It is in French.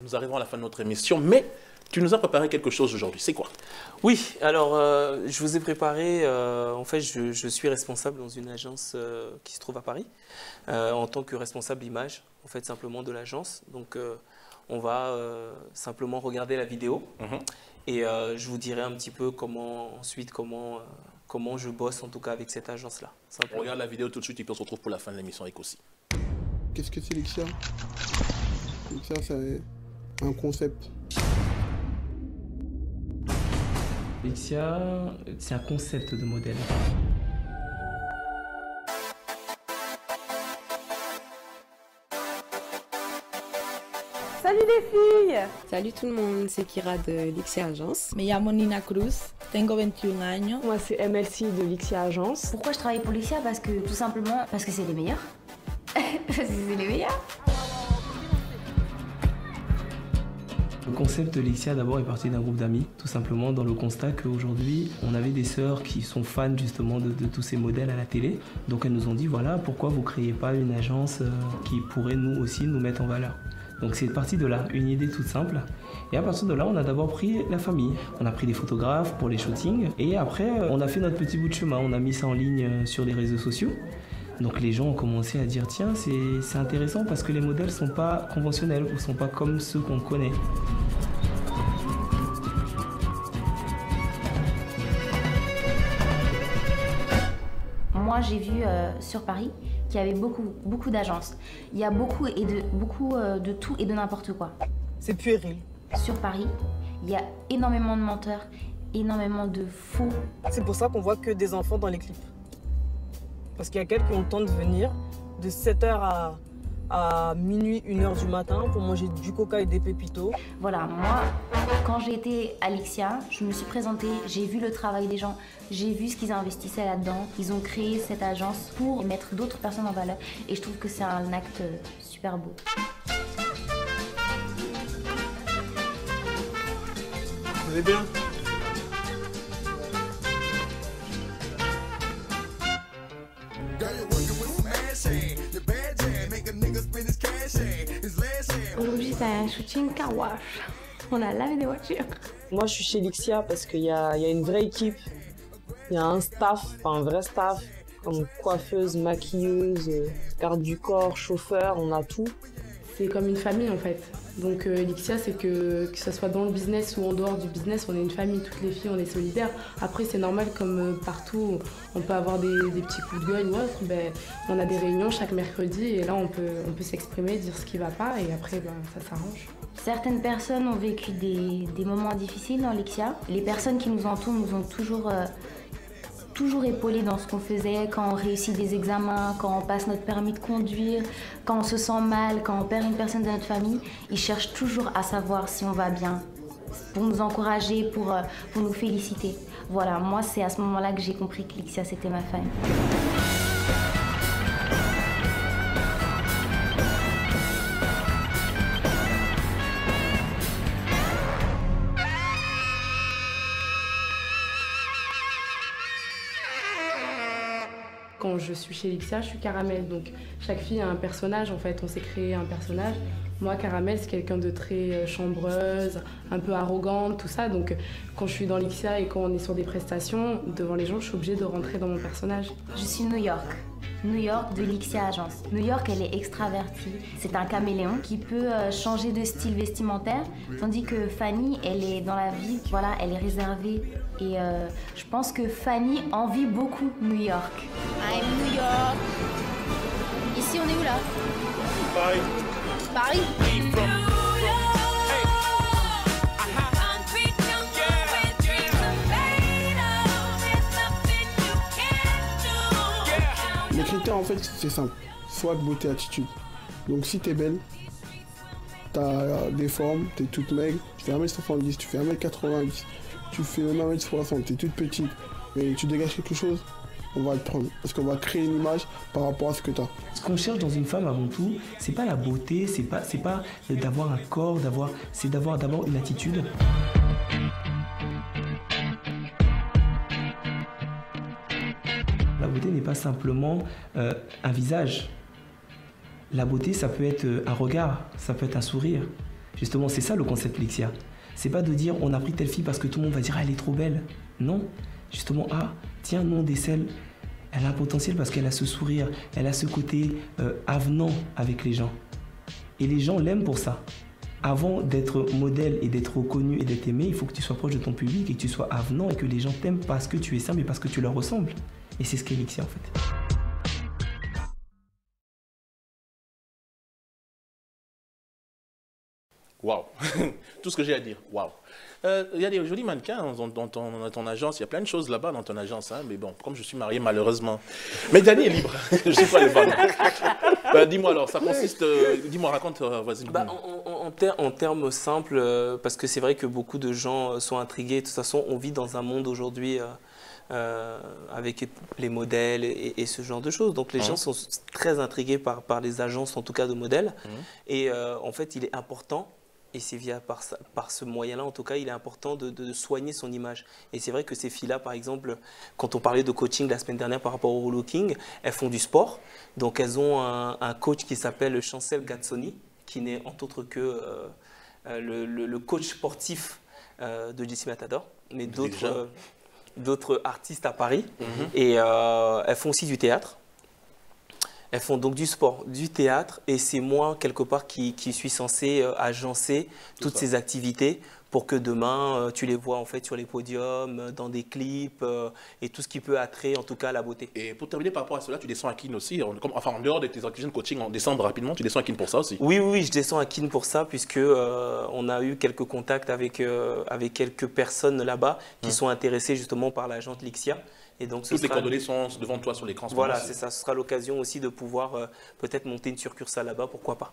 Nous arrivons à la fin de notre émission, mais tu nous as préparé quelque chose aujourd'hui. C'est quoi? Oui, alors je vous ai préparé, en fait je suis responsable dans une agence qui se trouve à Paris, en tant que responsable image, en fait simplement de l'agence. Donc on va simplement regarder la vidéo et je vous dirai un petit peu comment je bosse en tout cas avec cette agence-là. On regarde la vidéo tout de suite et puis on se retrouve pour la fin de l'émission avec aussi. Qu'est-ce que c'est Lixia? Lixia, c'est un concept. Lixia, c'est un concept de modèle. Salut les filles! Salut tout le monde, c'est Kira de Lixia Agence. Me llamo Nina Cruz, tengo 21 años. Moi c'est MLC de Lixia Agence. Pourquoi je travaille pour Lixia? Parce que tout simplement, parce que c'est les meilleurs. Parce que c'est les meilleurs. Le concept de Lixia d'abord est parti d'un groupe d'amis, tout simplement dans le constat qu'aujourd'hui on avait des sœurs qui sont fans justement de tous ces modèles à la télé. Donc elles nous ont dit voilà, pourquoi vous ne créez pas une agence qui pourrait nous aussi nous mettre en valeur. Donc c'est parti de là, une idée toute simple. Et à partir de là, on a d'abord pris la famille. On a pris des photographes pour les shootings. Et après, on a fait notre petit bout de chemin. On a mis ça en ligne sur les réseaux sociaux. Donc les gens ont commencé à dire tiens, c'est intéressant parce que les modèles ne sont pas conventionnels ou ne sont pas comme ceux qu'on connaît. Moi j'ai vu sur Paris qu'il y avait beaucoup d'agences. Il y a beaucoup de tout et de n'importe quoi. C'est puéril. Sur Paris, il y a énormément de menteurs, énormément de faux. C'est pour ça qu'on voit que des enfants dans les clips. Parce qu'il y a quelques qui ont le temps de venir de 7h à minuit, 1h du matin pour manger du coca et des pépitos. Voilà, moi, quand j'ai été à Lixia, je me suis présentée, j'ai vu le travail des gens, j'ai vu ce qu'ils investissaient là-dedans. Ils ont créé cette agence pour mettre d'autres personnes en valeur et je trouve que c'est un acte super beau. Vous allez bien? Aujourd'hui c'est un shooting car wash. On a lavé des voitures. Moi je suis chez Lixia parce qu'il y a une vraie équipe. Il y a un staff, enfin un vrai staff, comme coiffeuse, maquilleuse, garde du corps, chauffeur, on a tout. C'est comme une famille en fait. Donc Lixia, c'est que ce soit dans le business ou en dehors du business, on est une famille, toutes les filles, on est solidaires. Après, c'est normal, comme partout, on peut avoir des petits coups de gueule ou autre. Ben, on a des réunions chaque mercredi et là, on peut s'exprimer, dire ce qui ne va pas et après, ben, ça s'arrange. Certaines personnes ont vécu des moments difficiles dans Lixia. Les personnes qui nous entourent nous ont toujours épaulés dans ce qu'on faisait, quand on réussit des examens, quand on passe notre permis de conduire, quand on se sent mal, quand on perd une personne de notre famille. Ils cherchent toujours à savoir si on va bien, pour nous encourager, pour nous féliciter. Voilà, moi c'est à ce moment-là que j'ai compris que Lixia c'était ma famille. Quand je suis chez Lixia, je suis Caramel. Donc chaque fille a un personnage en fait, on s'est créé un personnage. Moi, Caramel, c'est quelqu'un de très chambreuse, un peu arrogante, tout ça. Donc quand je suis dans Lixia et quand on est sur des prestations, devant les gens, je suis obligée de rentrer dans mon personnage. Je suis New York. New York de Lixia Agence. New York, elle est extravertie. C'est un caméléon qui peut changer de style vestimentaire, tandis que Fanny, elle est dans la vie, voilà, elle est réservée. Et je pense que Fanny envie beaucoup New York. I'm New York. Ici, on est où là? Paris. Paris. Les critères en fait c'est simple, soit beauté, attitude. Donc si t'es belle, t'as des formes, t'es toute maigre, tu fais 1m70, tu fais 1m90, tu fais même 1m60, t'es toute petite, mais tu dégages quelque chose, on va te prendre. Parce qu'on va créer une image par rapport à ce que t'as. Ce qu'on cherche dans une femme avant tout, c'est pas la beauté, c'est pas d'avoir un corps, c'est d'avoir d'abord une attitude. La beauté n'est pas simplement un visage. La beauté, ça peut être un regard, ça peut être un sourire, Justement, c'est ça le concept Lixia. C'est pas de dire on a pris telle fille parce que tout le monde va dire ah, elle est trop belle. Non, justement, ah, tiens, nous on décèle. Elle a un potentiel parce qu'elle a ce sourire, elle a ce côté avenant avec les gens. Et les gens l'aiment pour ça. Avant d'être modèle et d'être reconnu et d'être aimé, il faut que tu sois proche de ton public et que tu sois avenant et que les gens t'aiment parce que tu es ça, mais parce que tu leur ressembles. Et c'est ce qu'est Lixia en fait. Waouh. Tout ce que j'ai à dire, waouh. Il y a des jolis mannequins dans ton agence, il y a plein de choses là-bas dans ton agence, hein, mais bon, comme je suis marié malheureusement. Mais Dani est libre, je sais pas les femmes. Dis-moi alors, ça consiste, dis-moi, raconte, vas-y. En termes simples, parce que c'est vrai que beaucoup de gens sont intrigués, de toute façon on vit dans un monde aujourd'hui avec les modèles et ce genre de choses, donc les gens sont très intrigués par les agences, en tout cas de modèles, et en fait il est important. Et c'est par ce moyen-là, en tout cas, il est important de soigner son image. Et c'est vrai que ces filles-là, par exemple, quand on parlait de coaching la semaine dernière par rapport au relooking, elles font du sport. Donc, elles ont un coach qui s'appelle Chancel Gazzoni, qui n'est entre autres que le coach sportif de Jessie Matador, mais d'autres artistes à Paris. Et elles font aussi du théâtre. Elles font donc du sport, du théâtre, et c'est moi, quelque part, qui suis censé agencer toutes ces activités pour que demain, tu les vois en fait sur les podiums, dans des clips, et tout ce qui peut attrer, en tout cas, à la beauté. Et pour terminer par rapport à cela, tu descends à Kin aussi, enfin en dehors de tes activités de coaching, en décembre rapidement, tu descends à Kin pour ça aussi? Oui, je descends à Kin pour ça, puisque on a eu quelques contacts avec quelques personnes là-bas qui sont intéressées justement par l'agence Lixia. Et donc, toutes les coordonnées sont devant toi sur l'écran. Voilà, c'est ça. Ce sera l'occasion aussi de pouvoir peut-être monter une succursale là-bas, pourquoi pas.